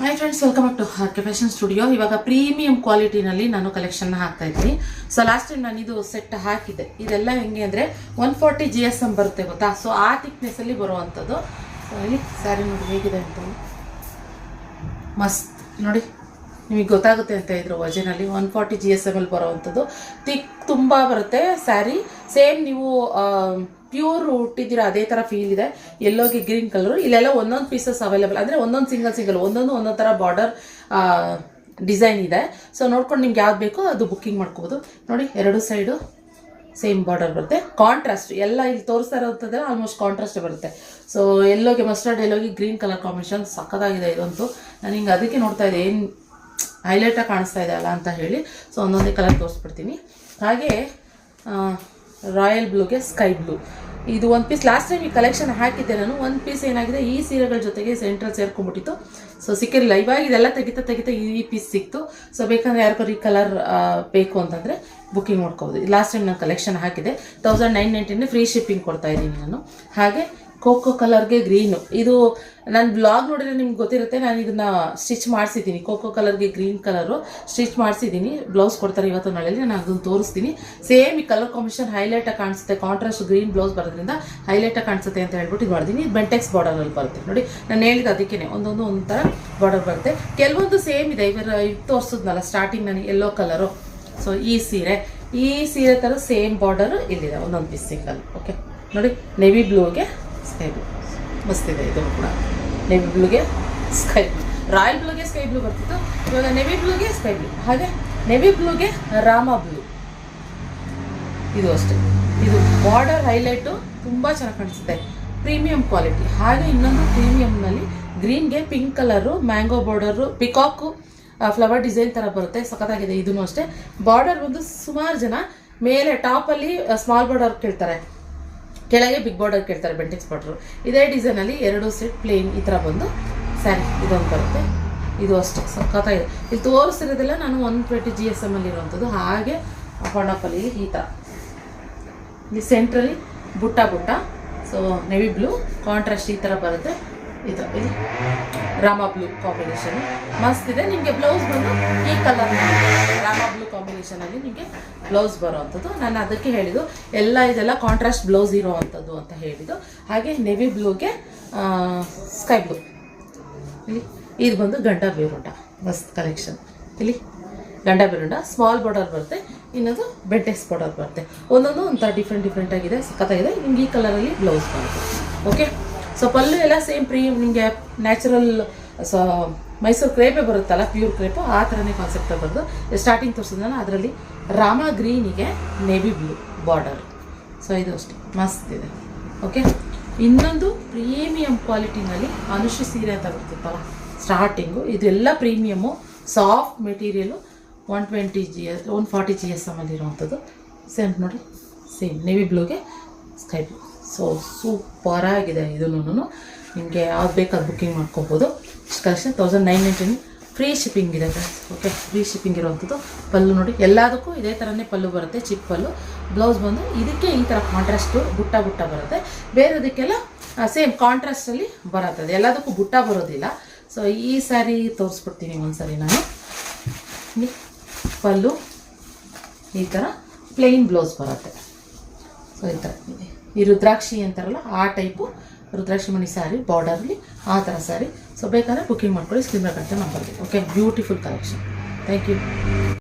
Hi friends, welcome back to R K fashion studio. ಇವಾಗ premium ಕ್ವಾಲಿಟಿನಲ್ಲಿ ನಾನು ಕಲೆಕ್ಷನ್ನ ಹಾಕ್ತಾ ಇದ್ದೀನಿ. ಸೊ ಲಾಸ್ಟ್ ಟೈಮ್ ನಾನು ಇದು ಸೆಟ್ ಹಾಕಿದ್ದೆ. ಇದೆಲ್ಲ ಹೆಂಗೆ ಅಂದರೆ 140 GSM ಬರುತ್ತೆ ಗೊತ್ತಾ. ಸೊ ಆ ಥಿಕ್ನೆಸ್ಸಲ್ಲಿ ಬರುವಂಥದ್ದು. ಸೊ ಇಲ್ಲಿ ಸ್ಯಾರಿ ನೋಡಿ ಹೇಗಿದೆ ಅಂತ ಮಸ್ತ್ ನೋಡಿ, ನಿಮಗೆ ಗೊತ್ತಾಗುತ್ತೆ ಅಂತ ಇದ್ರು ವಜನಲ್ಲಿ 140 GSM ಅಲ್ಲಿ ಬರುವಂಥದ್ದು. ಥಿಕ್ ತುಂಬ ಬರುತ್ತೆ ಸ್ಯಾರಿ. ಸೇಮ್ ನೀವು ಪ್ಯೂರ್ ಹುಟ್ಟಿದ್ದೀರಾ ಅದೇ ಥರ ಫೀಲ್ ಇದೆ. ಎಲ್ಲೋಗಿ ಗ್ರೀನ್ ಕಲರು. ಇಲ್ಲೆಲ್ಲ ಒಂದೊಂದು ಪೀಸಸ್ ಅವೈಲೇಬಲ್, ಅಂದರೆ ಒಂದೊಂದು ಸಿಂಗಲ್ ಒಂದೊಂದು ಥರ ಬಾರ್ಡರ್ ಡಿಸೈನ್ ಇದೆ. ಸೊ ನೋಡ್ಕೊಂಡು ನಿಮ್ಗೆ ಯಾವ್ದು ಬೇಕೋ ಅದು ಬುಕ್ಕಿಂಗ್ ಮಾಡ್ಕೋಬೋದು. ನೋಡಿ, ಎರಡು ಸೈಡು ಸೇಮ್ ಬಾರ್ಡರ್ ಬರುತ್ತೆ. ಕಾಂಟ್ರಾಸ್ಟ್ ಎಲ್ಲ ಇಲ್ಲಿ ತೋರಿಸ್ತಾ ಇರೋಂಥದ್ದು ಆಲ್ಮೋಸ್ಟ್ ಕಾಂಟ್ರಾಸ್ಟ್ ಬರುತ್ತೆ. ಸೊ ಎಲ್ಲೋಗಿ ಮಸ್ಟರ್ಡ್, ಎಲ್ಲೋಗಿ ಗ್ರೀನ್ ಕಲರ್ ಕಾಂಬಿನೇಷನ್ ಸಕ್ಕತ್ತಾಗಿದೆ ಇದಂತೂ. ನಾನು ಹಿಂಗೆ ಅದಕ್ಕೆ ನೋಡ್ತಾ ಇದ್ದೆ ಏನು ಹೈಲೈಟಾಗಿ ಕಾಣಿಸ್ತಾ ಇದೆ ಅಲ್ಲ ಅಂತ ಹೇಳಿ. ಸೊ ಒಂದೊಂದೇ ಕಲರ್ ತೋರಿಸ್ಬಿಡ್ತೀನಿ. ಹಾಗೆ ರಾಯಲ್ ಬ್ಲೂಗೆ ಸ್ಕೈ ಬ್ಲೂ, ಇದು ಒಂದು ಪೀಸ್ ಲಾಸ್ಟ್ ಟೈಮ್ ಈ ಕಲೆಕ್ಷನ್ ಹಾಕಿದ್ದೆ ನಾನು. ಒಂದು ಪೀಸ್ ಏನಾಗಿದೆ, ಈ ಸೀರೆಗಳ ಜೊತೆಗೆ ಸೆಂಟ್ರಲ್ ಸೇರ್ಕೊಂಡ್ಬಿಟ್ಟಿತ್ತು. ಸೊ ಸಿಕ್ಕಿರಲಿಲ್ಲ. ಇವಾಗ ಇದೆಲ್ಲ ತೆಗಿತಾ ಈ ಪೀಸ್ ಸಿಕ್ತು. ಸೊ ಬೇಕಂದ್ರೆ ಯಾರಿಗಾರು ಈ ಕಲರ್ ಬೇಕು ಅಂತಂದರೆ ಬುಕ್ಕಿಂಗ್ ಮಾಡ್ಕೋಬೋದು. ಲಾಸ್ಟ್ ಟೈಮ್ ನಾನು ಕಲೆಕ್ಷನ್ ಹಾಕಿದ್ದೆ. 1990 ಫ್ರೀ ಶಿಪ್ಪಿಂಗ್ ಕೊಡ್ತಾ ಇದ್ದೀನಿ ನಾನು. ಹಾಗೆ ಕೋಕೋ ಕಲರ್ಗೆ ಗ್ರೀನು, ಇದು ನಾನು ಬ್ಲಾಗ್ ನೋಡಿದ್ರೆ ನಿಮ್ಗೆ ಗೊತ್ತಿರುತ್ತೆ. ನಾನು ಇದನ್ನು ಸ್ಟಿಚ್ ಮಾಡಿಸಿದ್ದೀನಿ. ಕೋಕೋ ಕಲರ್ಗೆ ಗ್ರೀನ್ ಕಲರು ಸ್ಟಿಚ್ ಮಾಡಿಸಿದ್ದೀನಿ. ಬ್ಲೌಸ್ ಕೊಡ್ತಾರೆ ಇವತ್ತು ನಾಳೆಯಲ್ಲಿ, ನಾನು ಅದನ್ನು ತೋರಿಸ್ತೀನಿ. ಸೇಮ್ ಈ ಕಲರ್ ಕಾಂಬಿನೇಷನ್ ಹೈಲೈಟಾಗಿ ಕಾಣಿಸುತ್ತೆ. ಕಾಂಟ್ರಾಸ್ಟ್ ಗ್ರೀನ್ ಬ್ಲೌಸ್ ಬರೋದ್ರಿಂದ ಹೈಲೈಟಾಗಿ ಕಾಣಿಸುತ್ತೆ ಅಂತ ಹೇಳ್ಬಿಟ್ಟು ಇದು ಮಾಡಿದ್ದೀನಿ. ಇದು ಬೆಂಟೆಕ್ಸ್ ಬಾರ್ಡರಲ್ಲಿ ಬರುತ್ತೆ ನೋಡಿ. ನಾನು ಹೇಳಿದ ಅದಕ್ಕೇ ಒಂದೊಂದು ಥರ ಬಾರ್ಡರ್ ಬರುತ್ತೆ. ಕೆಲವೊಂದು ಸೇಮ್ ಇದೆ. ಇದು ತೋರಿಸಿದ್ನಲ್ಲ ಸ್ಟಾರ್ಟಿಂಗ್ ನನಗೆ ಯೆಲ್ಲೋ ಕಲರು. ಸೊ ಈ ಸೀರೆ ಥರ ಸೇಮ್ ಬಾರ್ಡರು ಇಲ್ಲಿದೆ, ಒಂದೊಂದು ಪೀಸ್ ಸಿಂಗಲ್. ಓಕೆ ನೋಡಿ, ನೆವಿ ಬ್ಲೂಗೆ ಸ್ಕೈ ಬ್ಲೂ ಮಸ್ತಿದೆ. ಇದು ಕೂಡ ನೆವಿ ಬ್ಲೂಗೆ ಸ್ಕೈ ಬ್ಲೂ, ರಾಯಲ್ ಬ್ಲೂಗೆ ಸ್ಕೈ ಬ್ಲೂ ಬರ್ತಿತ್ತು. ಇವಾಗ ನೆವಿ ಬ್ಲೂಗೆ ಸ್ಕೈ ಬ್ಲೂ. ಹಾಗೆ ನೆವಿ ಬ್ಲೂಗೆ ರಾಮ ಬ್ಲೂ, ಇದು ಅಷ್ಟೇ. ಇದು ಬಾರ್ಡರ್ ಹೈಲೈಟು ತುಂಬ ಚೆನ್ನಾಗಿ ಕಾಣಿಸುತ್ತೆ. Premium quality. ಹಾಗೆ ಇನ್ನೊಂದು ಪ್ರೀಮಿಯಂನಲ್ಲಿ ಗ್ರೀನ್ಗೆ pink colour, mango border, peacock flower design ಥರ ಬರುತ್ತೆ. ಸಖತ್ತಾಗಿದೆ. ಇದೂ ಅಷ್ಟೇ. ಬಾರ್ಡರ್ ಬಂದು ಸುಮಾರು ಜನ ಮೇಲೆ ಟಾಪಲ್ಲಿ ಸ್ಮಾಲ್ ಬಾರ್ಡರ್ ಕೇಳ್ತಾರೆ, ಕೆಳಗೆ ಬಿಗ್ ಬಾರ್ಡರ್ ಕೇಳ್ತಾರೆ, ಬೆಂಟೆಕ್ಸ್ ಬಾರ್ಡರು. ಇದೇ ಡಿಸೈನಲ್ಲಿ ಎರಡು ಸೆಟ್ ಪ್ಲೇನ್ ಈ ಥರ ಬಂದು ಸ್ಯಾರಿ ಇದೊಂದು ಬರುತ್ತೆ. ಇದು ಅಷ್ಟೇ ಸಖತ್ತಾಗಿದೆ. ಇಲ್ಲಿ ತೋರಿಸಿರೋದೆಲ್ಲ ನಾನು 120 GSM ಅಲ್ಲಿ ಇರುವಂಥದ್ದು. ಹಾಗೆ ಹೊಂಡಪ್ಪಲ್ಲಿ ಈ ಥರ ಇಲ್ಲಿ ಸೆಂಟ್ರಲ್ಲಿ ಬುಟ್ಟ. ಸೊ ನೆವಿ ಬ್ಲೂ ಕಾಂಟ್ರಾಸ್ಟ್ ಈ ಥರ ಬರುತ್ತೆ. ಈ ಥರ ಇಲ್ಲಿ ರಾಮ ಬ್ಲೂ ಕಾಂಬಿನೇಷನ್ ಮಸ್ತ್ ಇದೆ. ನಿಮಗೆ ಬ್ಲೌಸ್ ಬಂದು ಈ ಕಲರ್ ರಾಮ ಬ್ಲೂ ಕಾಂಬಿನೇಷನಲ್ಲಿ ನಿಮಗೆ ಬ್ಲೌಸ್ ಬರೋವಂಥದ್ದು. ನಾನು ಅದಕ್ಕೆ ಹೇಳಿದ್ದು ಇದೆಲ್ಲ ಕಾಂಟ್ರಾಸ್ಟ್ ಬ್ಲೌಸ್ ಇರೋವಂಥದ್ದು ಅಂತ ಹೇಳಿದ್ದು. ಹಾಗೆ ನೆವಿ ಬ್ಲೂಗೆ ಸ್ಕೈ ಬ್ಲೂ, ಇಲ್ಲಿ ಇದು ಬಂದು ಗಂಡ ಬೇರುಂಡ ಮಸ್ತ್ ಕಲೆಕ್ಷನ್. ಇಲ್ಲಿ ಗಂಡ ಬೇರುಂಡ ಸ್ಮಾಲ್ ಬಾರ್ಡರ್ ಬರುತ್ತೆ, ಇನ್ನೊಂದು ಬೆಂಟೆಕ್ಸ್ ಬಾರ್ಡರ್ ಬರುತ್ತೆ. ಒಂದೊಂದು ಒಂಥರ ಡಿಫ್ರೆಂಟ್ ಆಗಿದೆ, ಸಖತ್ತಾಗಿದೆ. ನಿಮ್ಗೆ ಈ ಕಲರಲ್ಲಿ ಬ್ಲೌಸ್ ಬರುತ್ತೆ. ಓಕೆ. ಸೊ ಪಲ್ಲು ಎಲ್ಲ ಸೇಮ್ ನಿಮಗೆ ನ್ಯಾಚುರಲ್ ಮೈಸೂರು ಕ್ರೇಪೇ ಬರುತ್ತಲ್ಲ, ಪ್ಯೂರ್ ಕ್ರೇಪು ಆ ಥರನೇ ಕಾನ್ಸೆಪ್ಟ್ ಬರೋದು. ಸ್ಟಾರ್ಟಿಂಗ್ ತೋರಿಸಿದ್ನಲ್ಲ ಅದರಲ್ಲಿ ರಾಮ ಗ್ರೀನಿಗೆ ನೆವಿ ಬ್ಲೂ ಬಾರ್ಡರ್. ಸೊ ಇದು ಅಷ್ಟೇ ಮಸ್ತ್ ಇದೆ. ಓಕೆ. ಇನ್ನೊಂದು ಪ್ರೀಮಿಯಂ ಕ್ವಾಲಿಟಿನಲ್ಲಿ ಅನುಶ್ರೀ ಸೀರೆ ಅಂತ ಬರ್ತಿತ್ತಲ್ಲ ಸ್ಟಾರ್ಟಿಂಗು, ಇದೆಲ್ಲ ಪ್ರೀಮಿಯಮ್ಮು, ಸಾಫ್ಟ್ ಮೆಟೀರಿಯಲು, 140 GSM ಅಲ್ಲಿ ಇರುವಂಥದ್ದು. ಸೇಮ್ ನೋಡಿ, ಸೇಮ್ ನೆವಿ ಬ್ಲೂಗೆ ಸ್ಕೈ ಬ್ಲೂ. ಸೊ ಸೂಪರಾಗಿದೆ. ಇದೂ ನಿಮಗೆ ಯಾವ್ದು ಬೇಕು ಅದು ಬುಕ್ಕಿಂಗ್ ಮಾಡ್ಕೋಬೋದು. ಕಲೆಕ್ಷನ್ 1990 ಫ್ರೀ ಶಿಪ್ಪಿಂಗ್ ಇದೆ ಫ್ರೆಂಡ್ಸ್. ಓಕೆ, ಫ್ರೀ ಶಿಪ್ಪಿಂಗ್ ಇರುವಂಥದ್ದು. ಪಲ್ಲು ನೋಡಿ, ಎಲ್ಲದಕ್ಕೂ ಇದೇ ಥರನೇ ಪಲ್ಲು ಬರುತ್ತೆ, ಚಿಕ್ಕ ಪಲ್ಲು. ಬ್ಲೌಸ್ ಬಂದು ಇದಕ್ಕೆ ಈ ಥರ ಕಾಂಟ್ರಾಸ್ಟು ಬುಟ್ಟ ಬರುತ್ತೆ. ಬೇರೆದಕ್ಕೆಲ್ಲ ಸೇಮ್ ಕಾಂಟ್ರಾಸ್ಟಲ್ಲಿ ಬರುತ್ತದೆ. ಎಲ್ಲದಕ್ಕೂ ಬುಟ್ಟ ಬರೋದಿಲ್ಲ. ಸೊ ಈ ಸ್ಯಾರಿ ತೋರಿಸ್ಬಿಡ್ತೀನಿ ಒಂದ್ಸರಿ ನಾನು. ಪಲ್ಲು ಈ ಥರ ಪ್ಲೇನ್ ಬ್ಲೌಸ್ ಬರುತ್ತೆ. ಸೊ ಈ ಥರ ಇದೆ. ಈ ರುದ್ರಾಕ್ಷಿ ಅಂತಾರಲ್ಲ ಆ ಟೈಪು ರುದ್ರಾಕ್ಷಿ ಮಣಿ ಸ್ಯಾರಿ ಬಾರ್ಡರ್ಲಿ ಆ ಥರ ಸ್ಯಾರಿ. ಸೊ ಬೇಕಾದರೆ ಬುಕ್ಕಿಂಗ್ ಮಾಡ್ಕೊಳ್ಳಿ. ಸ್ಕ್ರೀನ್ ಮೇಲೆ ನಂಬರ್ಗೆ. Okay, beautiful collection. Thank you.